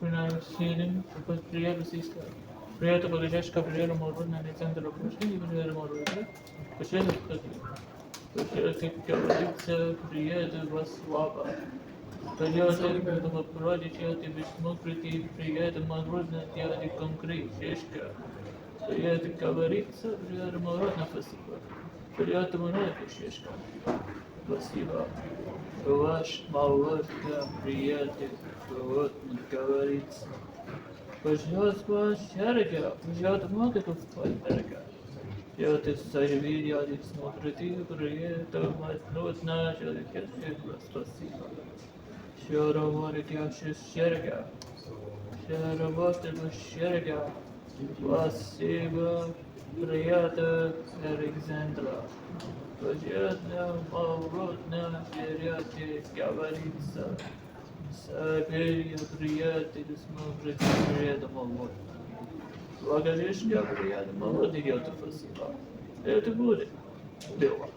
Приносили приятно российская. Приятно поддержка приятно может на центр опущения приятно может. Почему это? Почему говорится приятно вас слава. Приятно этого пророчия ты бессмыслите приятно может на делать конкретишка. Приятно говорится приятно может на фестиваль. Приятно может шишка. Спасибо. Ваш молодка приятель, вот говорится. Пожалуйста, Серега, пожалуйста, много тут Серега. Я ты видел, смотрите, приятно, вот начали, спасибо. Все работает, я Серега. Все работает, Серега. Спасибо, приятель Александра. Приятно, молодно, приятель, говорится. Сабель, приятель, смотрит, приятно, молодно. Благовещение, приятно, молодно, идет, спасибо. Это будет дело.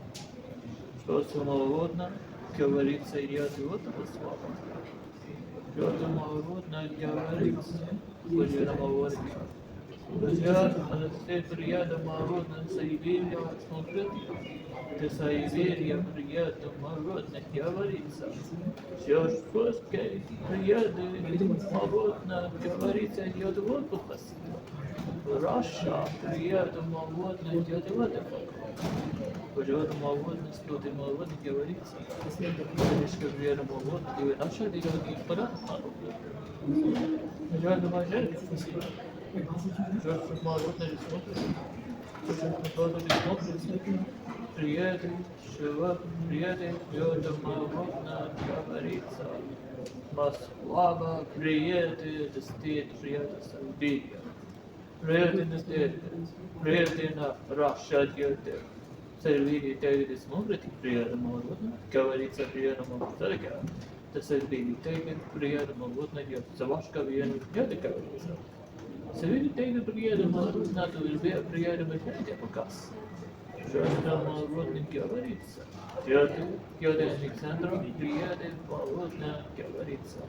Что самолодно, говорится, идет, вот это слава. Что самолодно, говорится, приятно, молодно. Друзья, Алексей приятно, молодно, Сибирия, смотрит. Ты Сибирия, приятно, молодно, говорится. Все жесткое, приятно, молодно, говорится, идет в отпуск, спасибо. Раша, приятно, молодно, идет в отпуск. Приятно, молодно, что-то молодно, говорится. Конечно, приятно, молодно, говорит, а что идет не понятно? Приятно, молодно, спасибо. Жестко, молодно, смотрит. Приятель, чего? Приятель, это молодно, говорится. Москва, приятель, это стоит, приятель, Сибирия. Приятель, это стоит, приятель, на Раша, где-то. Сибирия, ты смотрит, приятель, молодно, говорится, приятель, молодно, это Сибирия, приятель, молодно, Завашка, приятель, говорится. Сибирия, приятель, молодно, приятель, приятель, показ. Жестко молодно говорится. Теодор Александров, приятель, молодно говорится.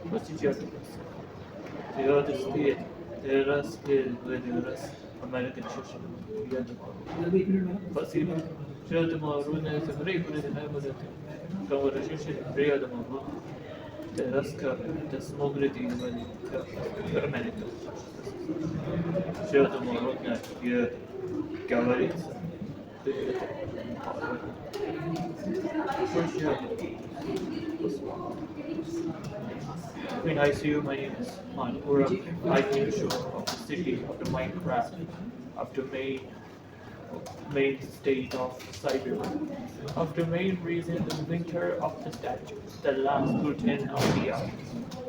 Вот сейчас у нас. Теодор стоит, раз, раз. Американ Шишин, приятель, молодно. Спасибо. Теодор молодно, это время, это Говорю, Шишин, приятель, молодно. Раска, это смотрит и говорит, Америка. Теодор молодно, говорится. When I see you, my name is Manpura. I came shore of the city of the Minecraft, of the main state of Siberia. Of the main reason, the winter of the statues, the last routine of the eye.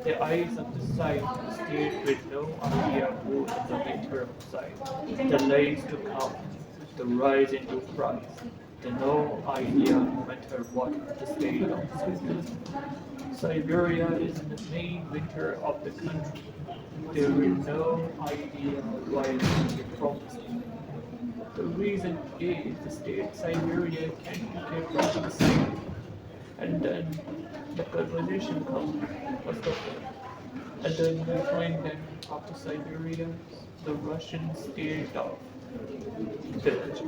The eyes of the sight stayed with no idea who in the winter of sight. The lays to come. The rise into price, the no idea no matter what the state of Siberia. Siberia is in the main winter of the country. There is no idea why it promised. The reason is the state Siberia can't get from the state. And then the conversation comes, and then we find that after Siberia, the Russian state of village.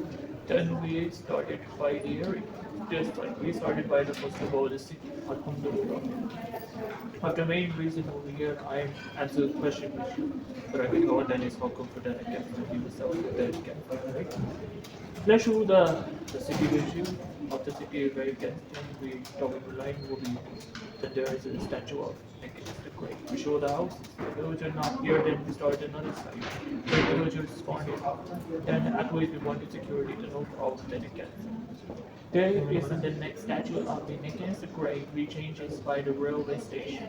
Then we started by the area, just like we started by the first of all the city, Alhamdulillah. But the main reason over here, I answer the question with you, but I will go and then it's more confident again, so we will sell it then again, right? Let's show the city review of the city where you can we talking the line will be that there is a statue of Nicholas the Great. We show the house, the villager not here, then we start another side. The villagers spawned it out. Then afterwards we wanted security to no problem, then it gets. There is the next statue of the Nicholas the Great, rechanges by the railway station.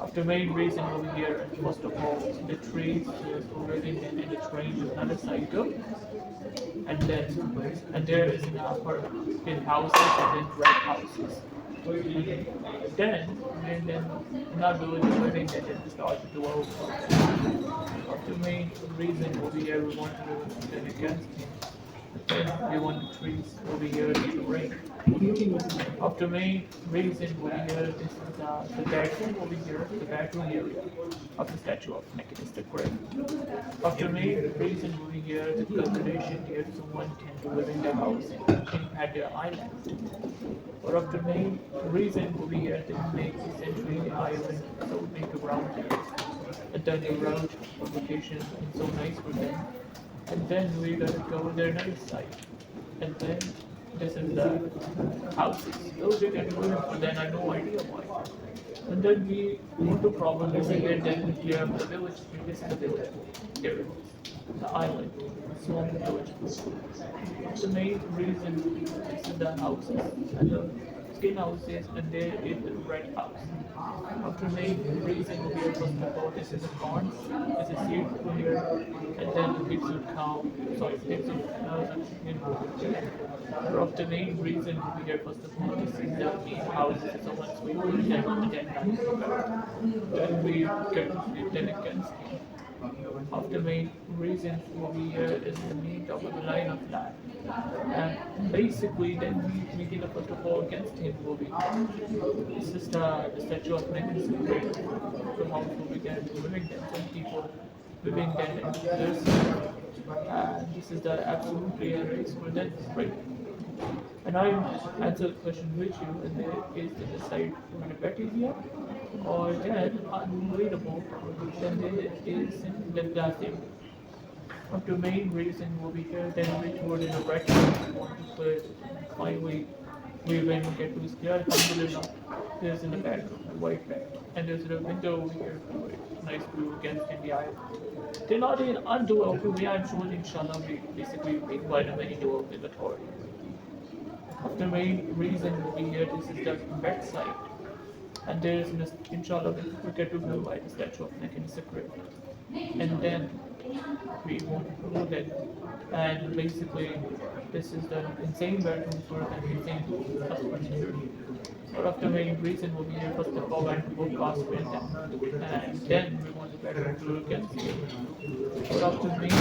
After main reason over here, first of all, the trees already in the train to another cycle. And there is an upper in houses and then red houses. Then not really living that it started to overflow. After main reason over here we want to then against him. Then we want to trees over here to rain. After main reason over here, this is the bedroom over here, the bedroom area of the statue of mechanistic grave. After main reason over here, the calculation here someone tend to live in the house at their island. Or after main reason over here, they make essentially the island so make around it. And then the route of location is so nice for them. And then we gotta go their nice side. And then this is the houses. Those big and beautiful, then I have no idea why. And then we want to problem is again then we clear up the village. This is the village. Here it is. The island. Small village. The main reason this is the houses and the skin houses and there is the red house. After main reason we are first of all this is a corn, this is seed here, and then it gives you cow, sorry, it gives you chicken. After main reason we are first of all this is the main house, so once we put it then on the dead house, then we get then against after main reason over here is the meat of the line of land. And basically then we get a first of all against him will be this is the statue of Mechanism the house will be there living there, some people living there and this is the absolutely a race for that right. And I answer the question with you, and there is to decide on a bacteria or then unreadable, then there is the plastic. The main reason will be here, then we put in a bracket, but finally we when we get to this clear, alhamdulillah, there's in the bedroom, a white bed, and there's a window over here, nice view against in the aisle. They're not in undo open, we are sure inshallah we basically make quite a many door in the Torah. The main reason we here this is the bedside, and there is inshallah we get to go by the statue of Mechanistic grave, and then we want to prove it, and basically this is the insane bedroom for an insane husband. One of the main reason will be here first of all and book cost with them, and then we want the bedroom to look at. One of the main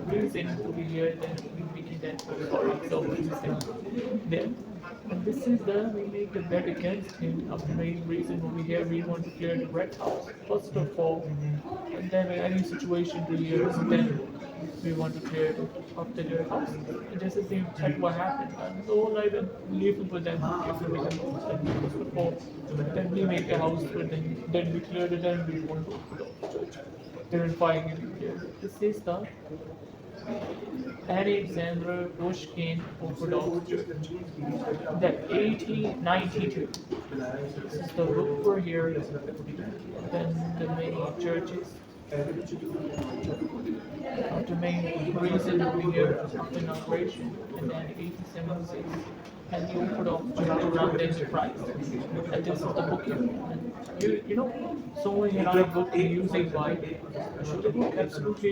reason will be here then we can then so then. And this is the we make the bed against him of the main reason over here we want to clear the red house first of all, and then in any situation we here then we want to clear up the red house. And this is the intent what happened. And so like leave for them if we make a house and first of all then we make a house for them, then we clear it and we want to put up the church. They're finding it here. This is the Alexander Pushkin Orthodox Church. The 1892. This is the book for here. Then the many churches. The main reason over here of the inauguration, and then 1876. And the Orthodox Church around Enterprise. And this is the book here. And you know, so when you're not a book using by should the book absolutely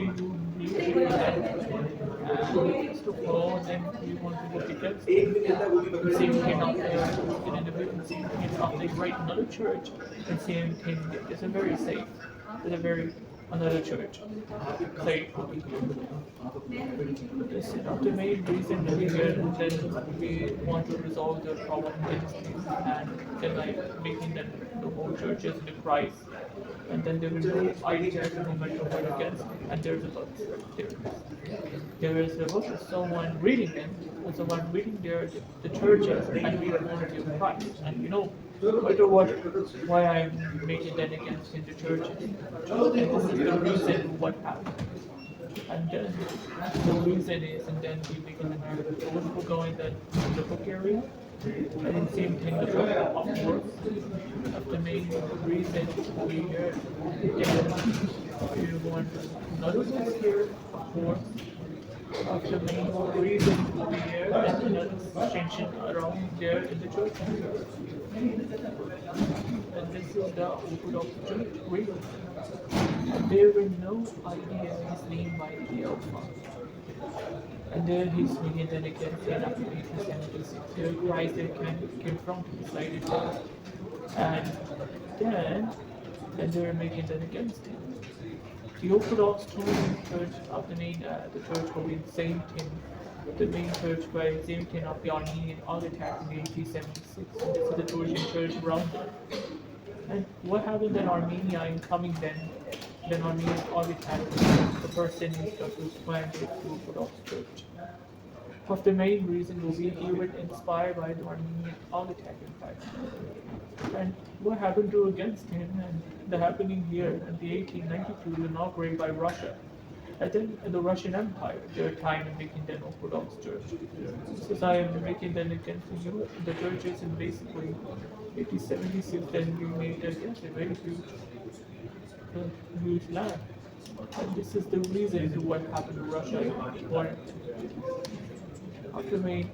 you need that. First of all, then we want to look at the same thing out there, in the book, same thing out there, write another church, and same thing, it's a very safe, it's a very another church. Like, this is not the main reason we here, then we want to resolve the problem and then like making them the whole churches the Christ. And then there will be ideas no matter what against, and there's a book there. There is a book of someone reading them, and someone reading the churches, and we want to Christ. And you know, no matter what, why I'm making that against in the churches. And this is the reason what happened. And then the reason is, and then we begin to we'll go in the book area. And same thing the book of course. Of the main reason we here, we want notices here, of course. Of the main reason we here, and another tension around there in the church. And this is the Orthodox Church reason. And there were no idea his name by the Alpha. And there he's making then again in 1876. There Christ there came from to decide it. And then they were making that against him. The Orthodox Church of the main the church will be the same thing. the main church by Xavier of the Armenian attack in 1876. This is the Georgian church around it. And what happened in Armenia in coming then Armenian attack, the person is that was planted to Orthodox Church. Of the main reason will be he was inspired by the Armenian attack in fact. And what happened to against him and the happening here in the 1892 inaugurated by Russia. And then the Russian Empire, their time in making them Orthodox Church. Since I am making them against the churches in basically 1876, then we made against a very huge land. And this is the reason to what happened to Russia in war. After main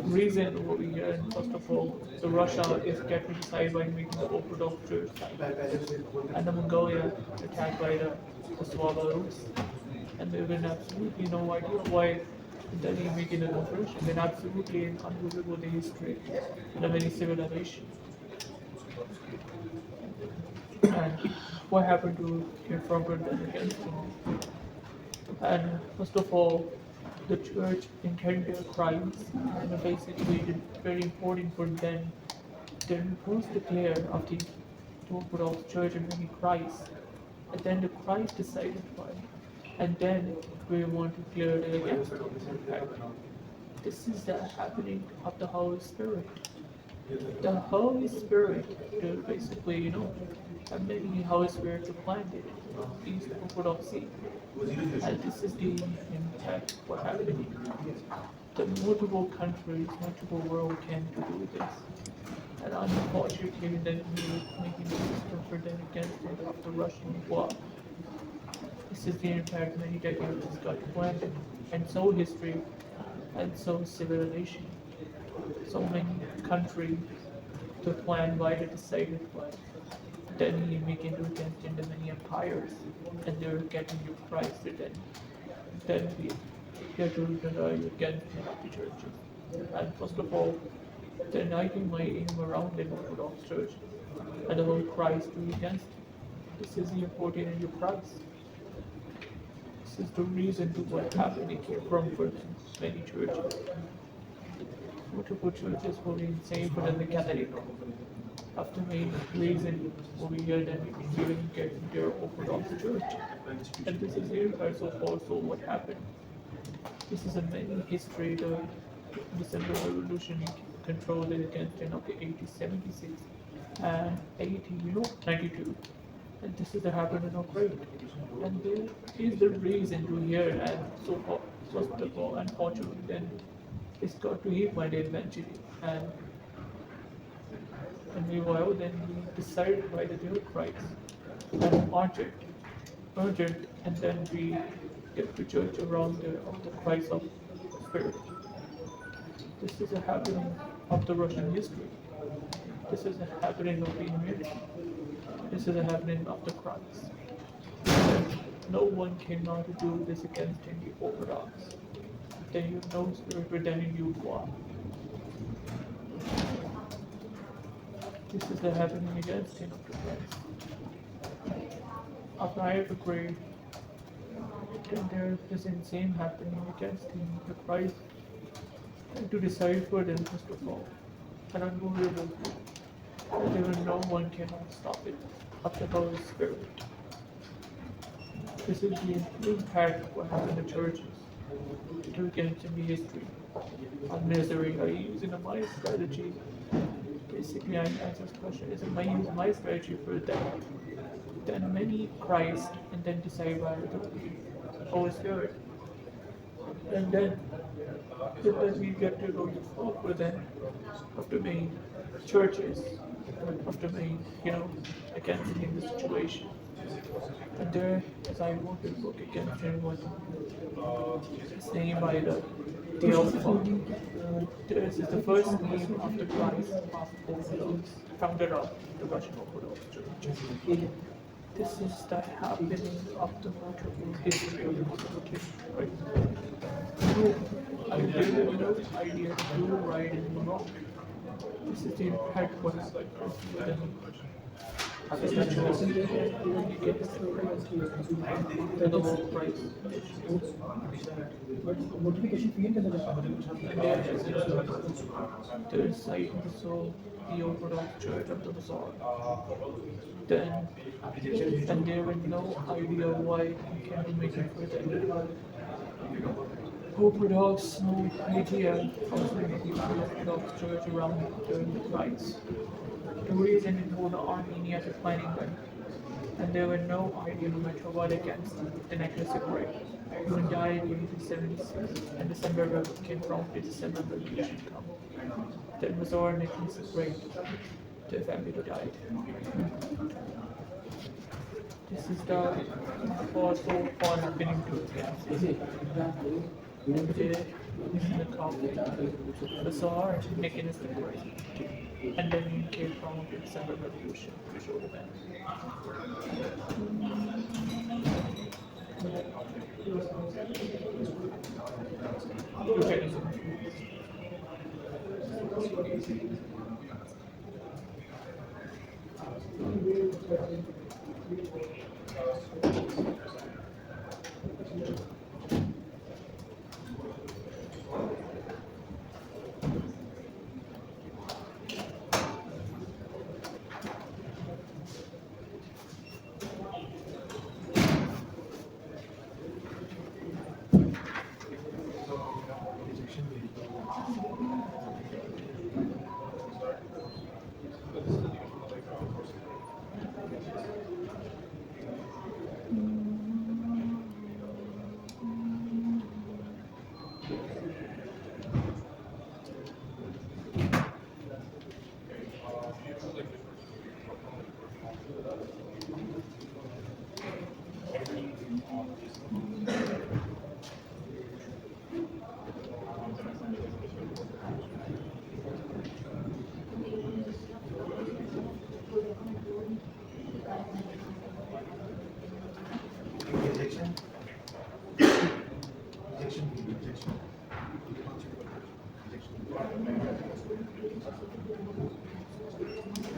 reason over here, and first of all, the Russia is getting decided by making the Orthodox Church and the Mongolia attacked by the Slavs. And they have absolutely no idea why they're making an operation. They're absolutely unbelievable the history and the many civilization. And what happened to King Robert and against him? And first of all, the church intended Christ, and basically it's very important for them. They first declare of the Orthodox Church and many Christ, and then the Christ decided why, and then we want to clear it against it. This is the happening of the Holy Spirit. The Holy Spirit, basically, and many Holy Spirits are planted in these Orthodoxy. And this is the impact what happened. The multiple countries, multiple world can do this. And unfortunately, then we are making the system for them against it of the Russian war. This is the impact many decades got planted, and so history, and so civilization. So many countries to plan why they decided why. Then he making to against into many empires, and they're getting you Christ. Then we get to deny against the churches. And first of all, denying my aim around the Orthodox Church and the whole Christ to against. This is the important in your Christ. This is the reason to what happened in Frankfurt and many churches. Multiple churches will be insane for the Catholic. After main reason over here that we even get their Orthodox Church. And this is here also what happened. This is a many history, the December Revolution controlled it against of the 1876 and 1892. And this is the happened in Ukraine. And there is the reason to hear and so forth. First of all, unfortunately, then it's got to hit my day eventually. And meanwhile, then we decided by the dear Christ and urgent, and then we get to church around of the Christ of Spirit. This is a happening of the Russian history. This is a happening of the humanity. This is a happening of the Christ. No one cannot do this against any Orthodox. Then you know Spirit within you are. This is the happening against him of the Christ. After I have agreed, then there is insane happening against him of the Christ. And to decide for them first of all, and unmovable, that even no one cannot stop it of the Holy Spirit. This is the impact of what happened in churches to against in the history of misery. Are you using my strategy? Basically, I answer this question. Is it my strategy for that? Then many Christ and then decide by the Holy Spirit. And then we get to go to folk with them of the main churches, of the main, against in the situation. And there, as I wrote this book against him was his name by the Theophilus. This is the first name of the Christ of Orthodox, founder of the Russian Orthodox Church. This is the happening of the multiple history of the Orthodox Church. I really no idea to do right and wrong. This is the impact what happened with them. The Statue of Unity is to the world prize. There is site also the Orthodox Church of the Bazaar. Then, and there was no idea why he can be making for them. Orthodox, no idea how to make the Orthodox Church around during the rites. The reason it was the Armenians were planning them, and there were no idea no matter what against the necklace of Grey, who died in 1876, and December came from the December Revolution come. That was our necklace of Grey, the family who died. This is the also all happening to them. And this is the conflict. The Sahara making us the Grey. And then he came from the December Revolution to show them.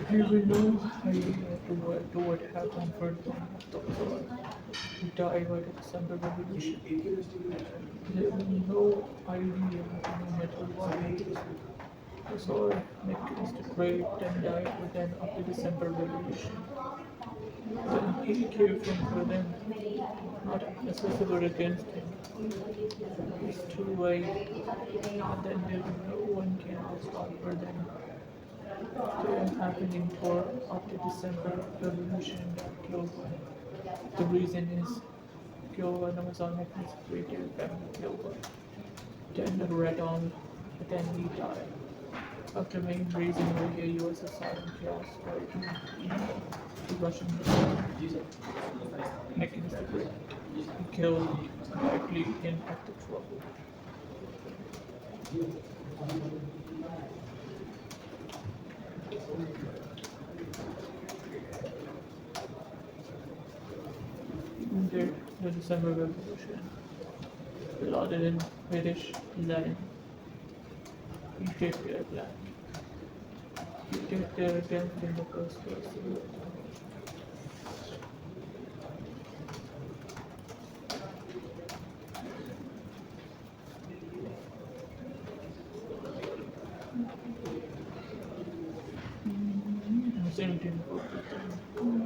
I will know to what happened for them who died by the December Revolution. There was no idea, no matter what. The Tsar Nicholas the Great then died within of the December Revolution. Then he cared for them, not accessible against him. It's too late, and then there no one can stop for them. They are happening for after December Revolution that killed one. The reason is killed one Amazonic is created family killed one. Then the red on, but then he died. After main reason why the USSR and chaos right the Russian against the Great. He killed directly in at the trouble. The December Revolution, blooded in British land. He did their plan. He did their attempt in the first place. In 1742.